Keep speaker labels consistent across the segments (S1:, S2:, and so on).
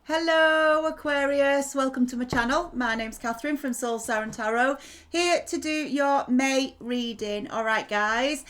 S1: Hello Aquarius, welcome to my channel. My name's Catherine from Siren Tarot, here to do your May reading. Alright guys,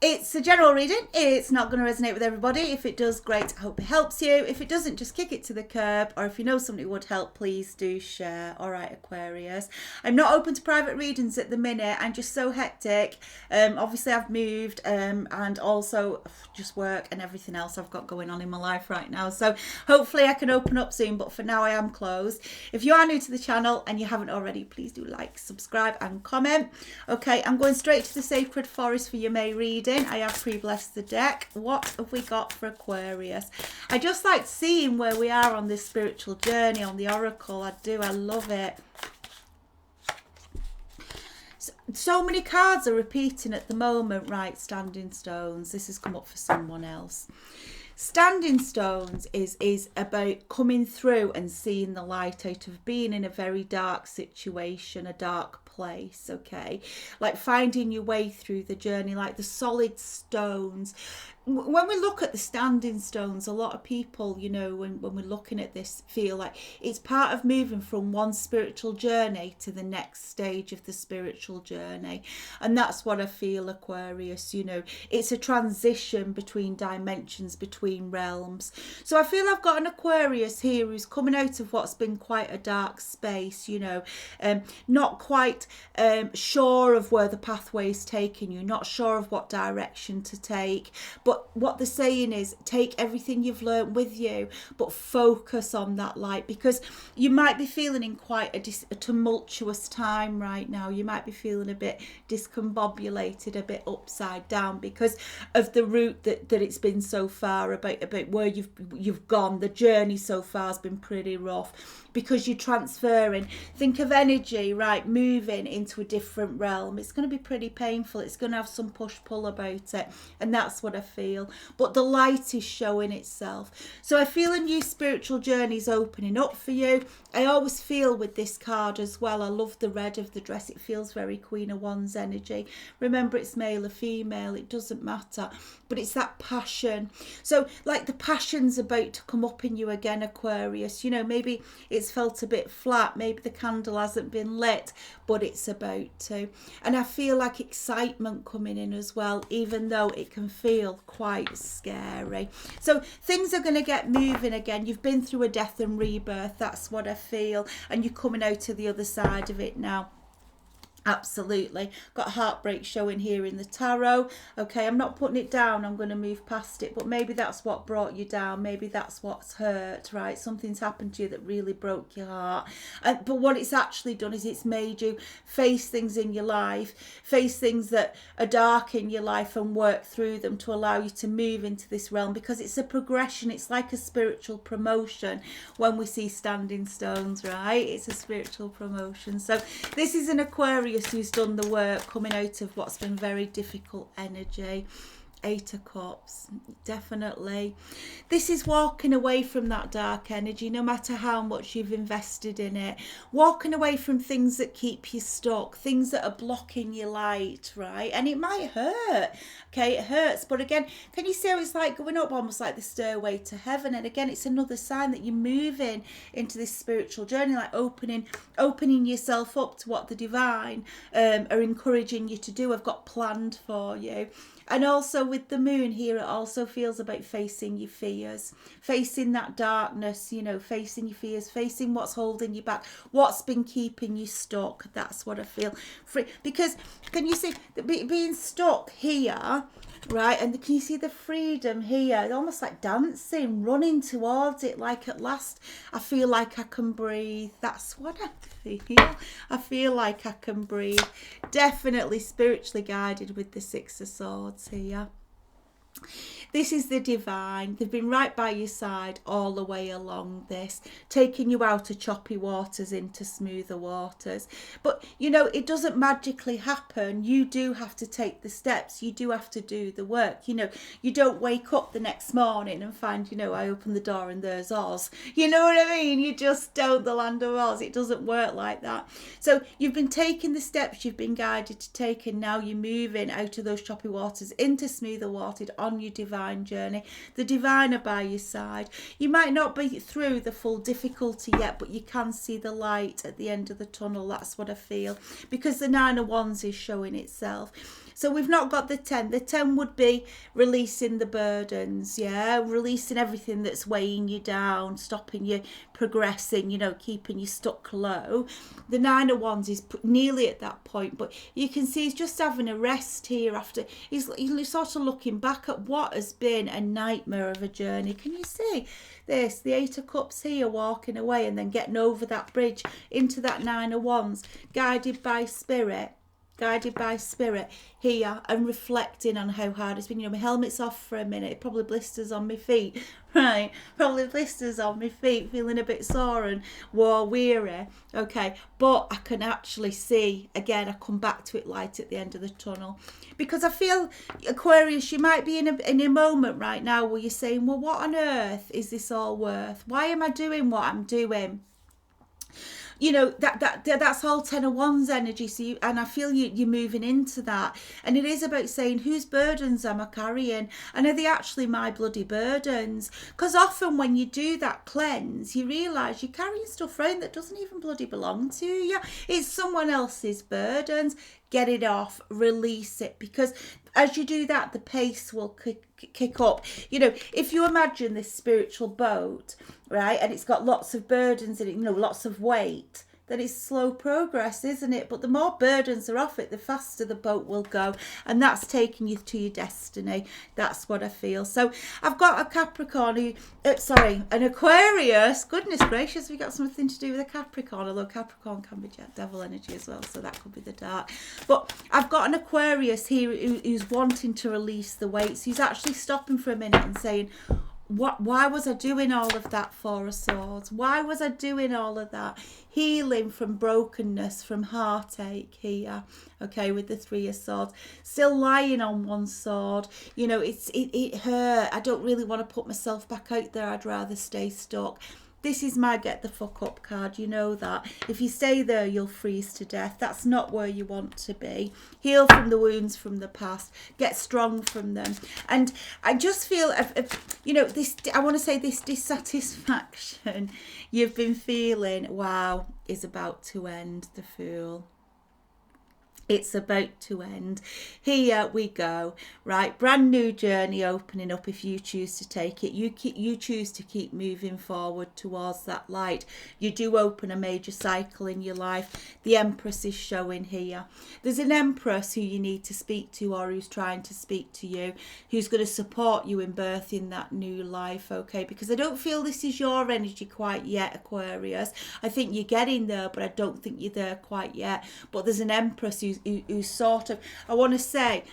S1: it's a general reading. It's not going to resonate with everybody. If it does, great. I hope it helps you. If it doesn't, just kick it to the curb. Or if you know somebody would help, please do share. All right, Aquarius. I'm not open to private readings at the minute. I'm just so hectic. Obviously, I've moved and also just work and everything else I've got going on in my life right now. So hopefully I can open up soon. But for now, I am closed. If you are new to the channel and you haven't already, please do like, subscribe and comment. Okay, I'm going straight to the Sacred Forest for your May reading. I have pre-blessed the deck. What have we got for Aquarius? I just like seeing where we are on this spiritual journey on the oracle. I do. I love it. So many cards are repeating at the moment. Right, standing stones. This has come up for someone else. Standing stones is about coming through and seeing the light out of being in a very dark situation, a dark place, okay? Like finding your way through the journey, like the solid stones. When we look at the standing stones, a lot of people, you know, when we're looking at this, feel like it's part of moving from one spiritual journey to the next stage of the spiritual journey. And that's what I feel, Aquarius, you know, it's a transition between dimensions, between realms. So I feel I've got an Aquarius here who's coming out of what's been quite a dark space, you know, not quite sure of where the pathway is taking you, not sure of what direction to take, but what they're saying is take everything you've learned with you, but focus on that light, because you might be feeling in quite a tumultuous time right now. You might be feeling a bit discombobulated, a bit upside down because of the route that it's been so far, about where you've gone. The journey so far has been pretty rough because you're transferring. Think of energy, right, moving into a different realm. It's going to be pretty painful. It's going to have some push-pull about it, and that's what I feel. But the light is showing itself. So I feel a new spiritual journey is opening up for you. I always feel with this card as well, I love the red of the dress. It feels very Queen of Wands energy. Remember, it's male or female, it doesn't matter. But it's that passion. So like the passion's about to come up in you again, Aquarius. You know, maybe it's felt a bit flat. Maybe the candle hasn't been lit, but it's about to. And I feel like excitement coming in as well, even though it can feel quite scary. So things are going to get moving again. You've been through a death and rebirth. That's what I feel. And you're coming out to the other side of it now. Absolutely. Got heartbreak showing here in the tarot. Okay, I'm not putting it down. I'm going to move past it. But maybe that's what brought you down. Maybe that's what's hurt, right? Something's happened to you that really broke your heart. But what it's actually done is it's made you face things in your life, face things that are dark in your life and work through them to allow you to move into this realm, because it's a progression. It's like a spiritual promotion when we see standing stones, right? It's a spiritual promotion. So this is an Aquarius who's done the work, coming out of what's been very difficult energy. Eight of Cups, definitely. This is walking away from that dark energy, no matter how much you've invested in it. Walking away from things that keep you stuck, things that are blocking your light, right? And it might hurt, okay? It hurts. But again, can you see how it's like going up almost like the stairway to heaven? And again, it's another sign that you're moving into this spiritual journey, like opening yourself up to what the divine are encouraging you to do, have got planned for you. And also with the moon here, it also feels about facing your fears, facing that darkness, you know, facing your fears, facing what's holding you back, what's been keeping you stuck. That's what I feel. Because can you see being stuck here, right? And can you see the freedom here? It's almost like dancing, running towards it. Like at last, I feel like I can breathe. That's what I feel. I feel like I can breathe. Definitely spiritually guided with the Six of Swords here. This is the divine. They've been right by your side all the way along this, taking you out of choppy waters into smoother waters. But, you know, it doesn't magically happen. You do have to take the steps. You do have to do the work. You know, you don't wake up the next morning and find, you know, I open the door and there's Oz. You know what I mean? You just don't, the land of Oz. It doesn't work like that. So you've been taking the steps you've been guided to take, and now you're moving out of those choppy waters into smoother waters, on your divine journey. The divine are by your side. You might not be through the full difficulty yet, but you can see the light at the end of the tunnel. That's what I feel, because the Nine of Wands is showing itself. So we've not got the 10. The 10 would be releasing the burdens, yeah, releasing everything that's weighing you down, stopping you progressing, you know, keeping you stuck low. The 9 of Wands is nearly at that point, but you can see he's just having a rest here after he's sort of looking back at what has been a nightmare of a journey. Can you see this? The 8 of Cups here, walking away and then getting over that bridge into that 9 of Wands, guided by spirit here, and reflecting on how hard it's been. You know, my helmet's off for a minute, it probably blisters on my feet, right? Probably blisters on my feet, feeling a bit sore and war weary, okay? But I can actually see, again, I come back to it, light at the end of the tunnel. Because I feel, Aquarius, you might be in a moment right now where you're saying, well, what on earth is this all worth? Why am I doing what I'm doing? You know, that's all 10 of Wands energy. So and I feel you're moving into that. And it is about saying, whose burdens am I carrying? And are they actually my bloody burdens? Because often when you do that cleanse, you realise you're carrying stuff around that doesn't even bloody belong to you. It's someone else's burdens. Get it off, release it, because as you do that, the pace will kick up. You know, if you imagine this spiritual boat, right, and it's got lots of burdens in it, you know, lots of weight, then it's slow progress, isn't it? But the more burdens are off it, the faster the boat will go, and that's taking you to your destiny. That's what I feel. So I've got a Capricorn an Aquarius. Goodness gracious, we got something to do with a Capricorn, although Capricorn can be devil energy as well, so that could be the dark. But I've got an Aquarius here who's wanting to release the weights. He's actually stopping for a minute and saying, why was I doing all of that, Four of Swords? Why was I doing all of that? Healing from brokenness, from heartache here, okay, with the Three of Swords. Still lying on one sword. You know, it hurt. I don't really want to put myself back out there. I'd rather stay stuck. This is my get the fuck up card, you know that. If you stay there, you'll freeze to death. That's not where you want to be. Heal from the wounds from the past. Get strong from them. And I just feel, you know, I want to say this dissatisfaction you've been feeling, wow, is about to end. The Fool. It's about to end. Here we go. Right, brand new journey opening up if you choose to take it. You choose to keep moving forward towards that light. You do open a major cycle in your life. The Empress is showing here. There's an Empress who you need to speak to, or who's trying to speak to you, who's going to support you in birthing that new life, okay? Because I don't feel this is your energy quite yet, Aquarius. I think you're getting there, but I don't think you're there quite yet. But there's an Empress who's sort of, I want to say,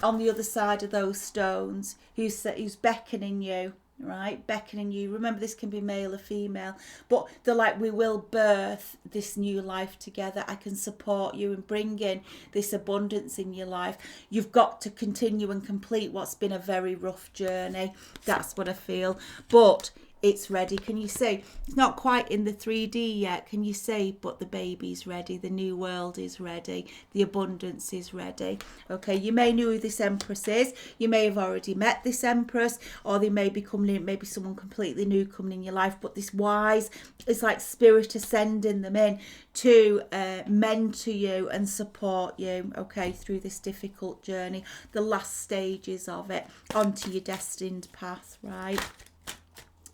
S1: on the other side of those stones, who's beckoning you, right? Beckoning you. Remember, this can be male or female, but they're like, we will birth this new life together. I can support you in bringing this abundance in your life. You've got to continue and complete what's been a very rough journey. That's what I feel. But it's ready. Can you see? It's not quite in the 3D yet. Can you see? But the baby's ready. The new world is ready. The abundance is ready. Okay, you may know who this Empress is. You may have already met this Empress, or they may be coming in, maybe someone completely new coming in your life. But this wise, it's like spirit ascending them in to mentor you and support you, okay, through this difficult journey, the last stages of it, onto your destined path, right?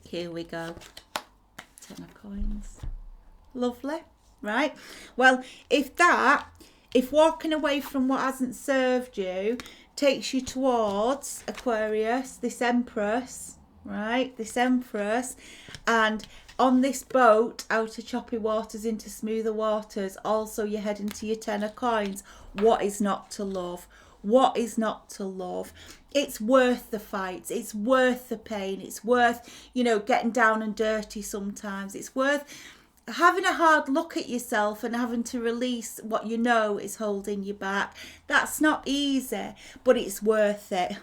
S1: Here we go. 10 of coins. Lovely, right? Well, if walking away from what hasn't served you takes you towards, Aquarius, this Empress, right? This Empress, and on this boat out of choppy waters into smoother waters, also you're heading to your 10 of coins. What is not to love? What is not to love? It's worth the fights. It's worth the pain. It's worth, you know, getting down and dirty sometimes. It's worth having a hard look at yourself and having to release what you know is holding you back. That's not easy, but it's worth it.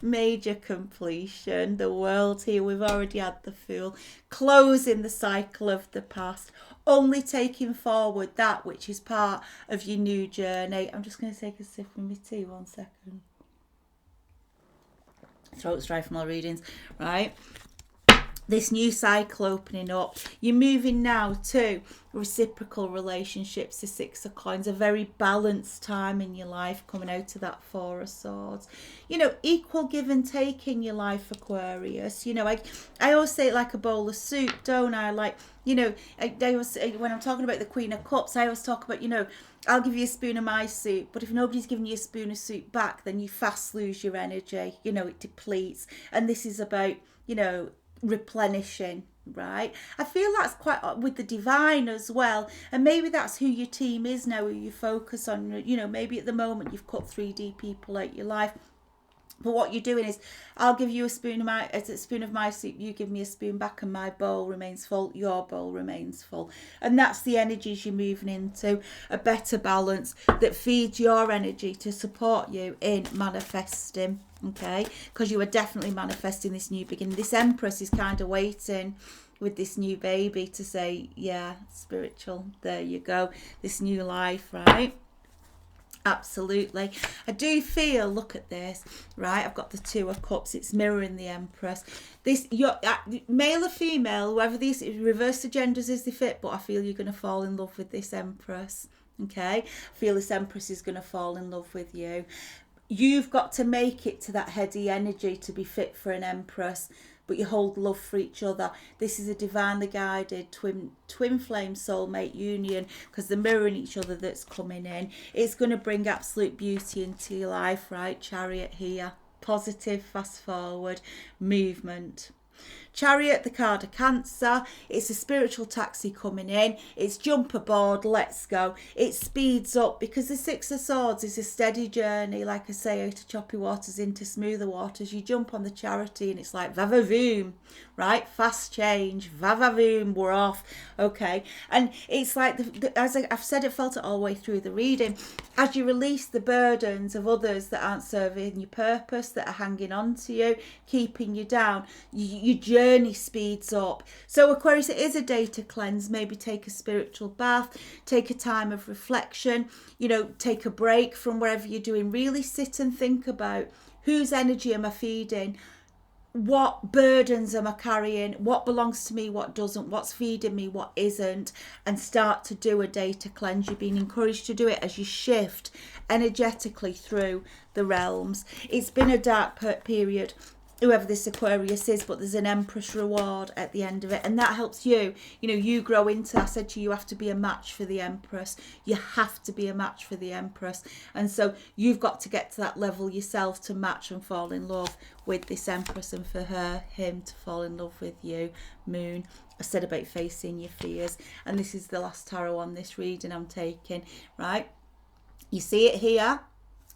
S1: Major completion. The world here. We've already had the Fool. Closing the cycle of the past. Only taking forward that which is part of your new journey. I'm just going to take a sip of my tea, 1 second. throat's dry from all readings, right? This new cycle opening up. You're moving now to reciprocal relationships. The Six of Coins, a very balanced time in your life, coming out of that Four of Swords. You know, equal give and take in your life, Aquarius. You know, I always say it like a bowl of soup, don't I? Like, you know, I always, when I'm talking about the Queen of Cups, I always talk about, you know, I'll give you a spoon of my soup, but if nobody's giving you a spoon of soup back, then you fast lose your energy. You know, it depletes. And this is about, you know, replenishing, right? I feel that's quite with the divine as well, and maybe that's who your team is now, who you focus on. You know, maybe at the moment you've cut 3D people out your life, but what you're doing is, I'll give you a spoon of my soup, you give me a spoon back, and my bowl remains full, your bowl remains full. And that's the energies you're moving into, a better balance that feeds your energy to support you in manifesting, okay? Because you are definitely manifesting this new beginning. This Empress is kind of waiting with this new baby to say, yeah, spiritual, there you go, this new life, right? Absolutely. I do feel, look at this, right? I've got the Two of Cups. It's mirroring the Empress. This, you're male or female, whoever these reverse the genders as they fit, but I feel you're going to fall in love with this Empress. Okay? I feel this Empress is going to fall in love with you. You've got to make it to that heady energy to be fit for an Empress, but you hold love for each other. This is a divinely guided twin flame soulmate union, because they're mirroring each other that's coming in. It's going to bring absolute beauty into your life, right? Chariot here. Positive, fast forward, movement. Chariot, the card of Cancer. It's a spiritual taxi coming in. It's jump aboard, let's go. It speeds up, because the Six of Swords is a steady journey, like I say, out of choppy waters into smoother waters. You jump on the chariot and it's like va-va-voom, right? Fast change, va-va-voom, we're off. Okay. And it's like, as I've said, it felt it all the way through the reading. As you release the burdens of others that aren't serving your purpose, that are hanging on to you, keeping you down, your journey speeds up. So Aquarius, it is a day to cleanse. Maybe take a spiritual bath, take a time of reflection, you know, take a break from wherever you're doing. Really sit and think about, whose energy am I feeding? What burdens am I carrying? What belongs to me? What doesn't? What's feeding me? What isn't? And start to do a day to cleanse. You're being encouraged to do it as you shift energetically through the realms. It's been a dark period, whoever this Aquarius is, but there's an Empress reward at the end of it, and that helps you. You know, you grow into, I said to you, you have to be a match for the Empress. You have to be a match for the Empress, and so you've got to get to that level yourself to match and fall in love with this Empress, and for him to fall in love with you, Moon. I said about facing your fears, and this is the last tarot on this reading I'm taking, right? You see it here.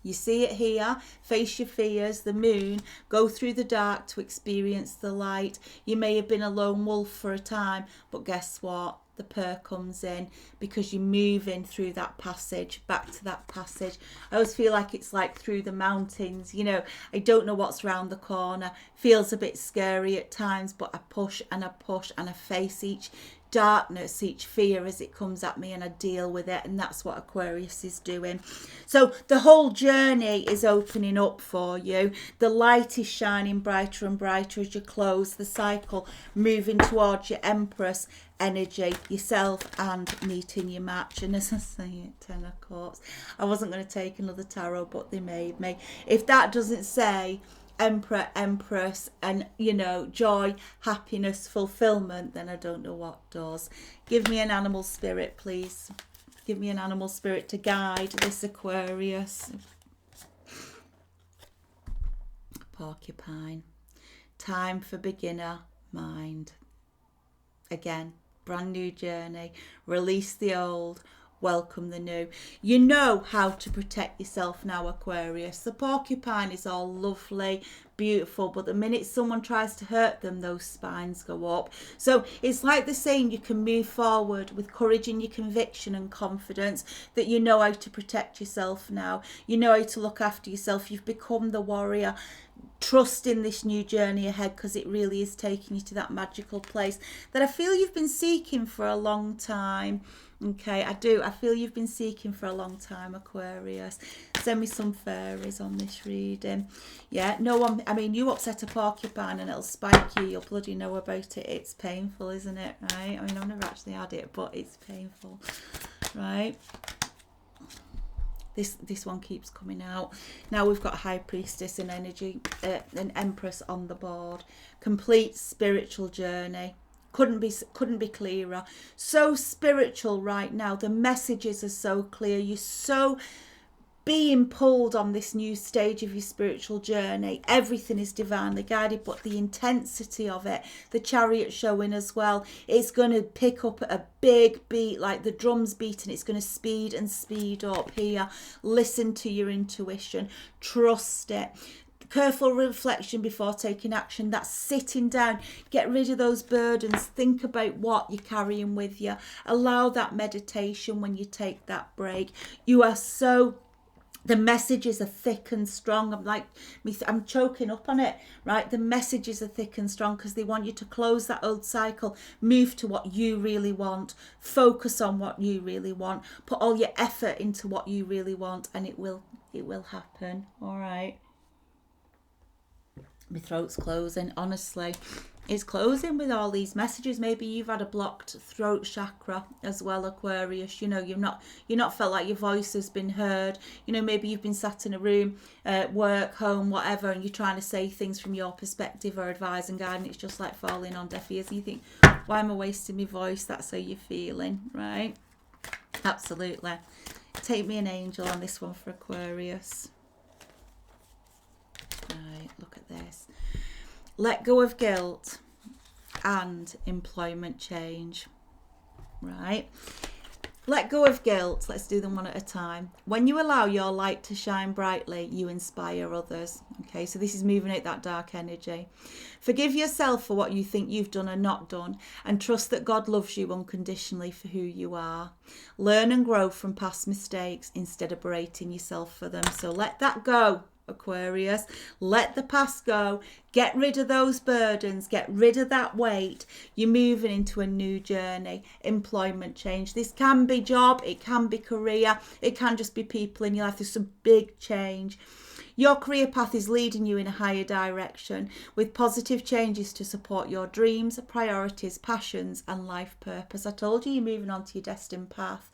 S1: You see it here. Face your fears, the Moon. Go through the dark to experience the light. You may have been a lone wolf for a time, but guess what? The pearl comes in, because you're moving through that passage, back to that passage. I always feel like it's like through the mountains. You know, I don't know what's round the corner. Feels a bit scary at times, but I push and I push and I face each darkness, each fear as it comes at me, and I deal with it. And that's what Aquarius is doing. So the whole journey is opening up for you. The light is shining brighter and brighter as you close the cycle, moving towards your Empress energy, yourself, and meeting your match. And as I say, 10 of Cups. I wasn't going to take another tarot, but they made me. If that doesn't say Emperor, Empress, and, you know, joy, happiness, fulfillment, then I don't know what does. Give me an animal spirit, please. Give me an animal spirit to guide this Aquarius. Porcupine. Time for beginner mind. Again, brand new journey. Release the old. Welcome the new. You know how to protect yourself now, Aquarius. The porcupine is all lovely, beautiful, but the minute someone tries to hurt them, those spines go up. So it's like the saying, you can move forward with courage in your conviction and confidence that you know how to protect yourself now. You know how to look after yourself. You've become the warrior. Trust in this new journey ahead, because it really is taking you to that magical place that I feel you've been seeking for a long time. Okay, I do. I feel you've been seeking for a long time, Aquarius. Send me some fairies on this reading. Yeah, no one, I mean, you upset a porcupine and it'll spike you. You'll bloody know about it. It's painful, isn't it? Right? I mean, I've never actually had it, but it's painful. Right? This one keeps coming out. Now we've got High Priestess and energy, an Empress on the board. Complete spiritual journey. Couldn't be clearer. So spiritual right now. The messages are so clear. You're so being pulled on this new stage of your spiritual journey. Everything is divinely guided, but the intensity of it, the Chariot showing as well, it's going to pick up at a big beat, like the drums beating. It's going to speed and speed up here. Listen to your intuition. Trust it. Careful reflection before taking action. That's sitting down. Get rid of those burdens. Think about what you're carrying with you. Allow that meditation when you take that break. You are so... The messages are thick and strong. I'm choking up on it, right? The messages are thick and strong because they want you to close that old cycle, move to what you really want, focus on what you really want, put all your effort into what you really want, and it will happen. All right. My throat's closing, honestly. It's closing with all these messages. Maybe you've had a blocked throat chakra as well, Aquarius. You know, you're not felt like your voice has been heard. You know, maybe you've been sat in a room, work, home, whatever, and you're trying to say things from your perspective or advise and guide, and it's just like falling on deaf ears. And you think, why am I wasting my voice? That's how you're feeling, right? Absolutely. Take me an angel on this one for Aquarius. Right, look at this. Let go of guilt and employment change. Right? Let go of guilt. Let's do them one at a time. When you allow your light to shine brightly, you inspire others. Okay, so this is moving out that dark energy. Forgive yourself for what you think you've done or not done, and trust that God loves you unconditionally for who you are. Learn and grow from past mistakes instead of berating yourself for them. So let that go, Aquarius. Let the past go. Get rid of those burdens. Get rid of that weight. You're moving into a new journey. Employment change. This can be job. It can be career. It can just be people in your life. There's some big change. Your career path is leading you in a higher direction with positive changes to support your dreams, priorities, passions and life purpose. I told you you're moving on to your destined path.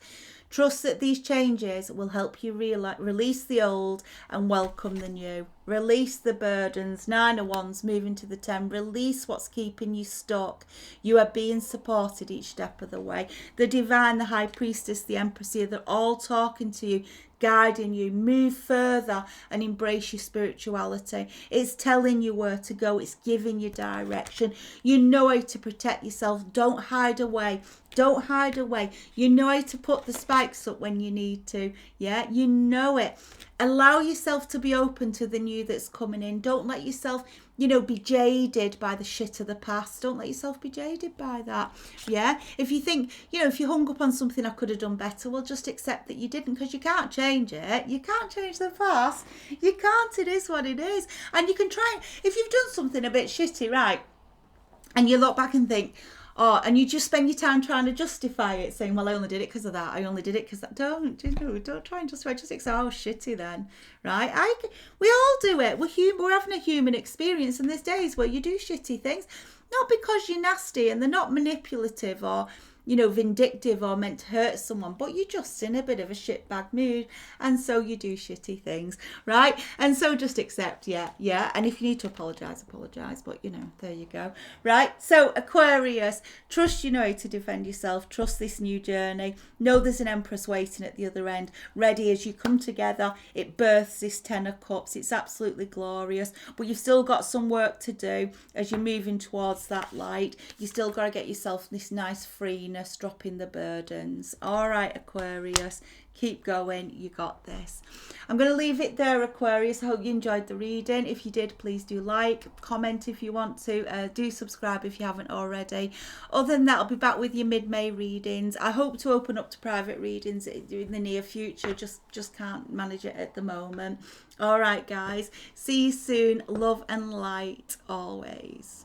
S1: Trust that these changes will help you release the old and welcome the new. Release the burdens. 9 of Wands, moving to the 10. Release what's keeping you stuck. You are being supported each step of the way. The Divine, the High Priestess, the Empress here, they're all talking to you, guiding you. Move further and embrace your spirituality. It's telling you where to go. It's giving you direction. You know how to protect yourself. Don't hide away. Don't hide away. You know how to put the spikes up when you need to. Yeah, you know it. Allow yourself to be open to the new that's coming in. Don't let yourself, be jaded by the shit of the past. Don't let yourself be jaded by that. Yeah. If you think, if you hung up on something I could have done better, well, just accept that you didn't, because you can't change it. You can't change the past. You can't. It is what it is. And you can try, if you've done something a bit shitty, right, and you look back and think, and you just spend your time trying to justify it, saying, well, I only did it because of that. I only did it because that. Don't try and justify it. Just say, oh, shitty then, right? We all do it. We're having a human experience, and there's days where you do shitty things, not because you're nasty and they're not manipulative or, vindictive or meant to hurt someone, but you're just in a bit of a shitbag mood, and so you do shitty things, right? And so just accept, yeah. And if you need to apologise, but there you go, right? So Aquarius, trust you know how to defend yourself. Trust this new journey. Know there's an Empress waiting at the other end, ready as you come together. It births this 10 of Cups. It's absolutely glorious, but you've still got some work to do as you're moving towards that light. You still got to get yourself this nice freeness, dropping the burdens. All right, Aquarius, keep going. You got this. I'm going to leave it there, Aquarius. I hope you enjoyed the reading. If you did, please do like, comment if you want to, do subscribe if you haven't already. Other than that, I'll be back with your mid-May readings. I hope to open up to private readings in the near future. Just can't manage it at the moment. All right, guys, see you soon. Love and light always.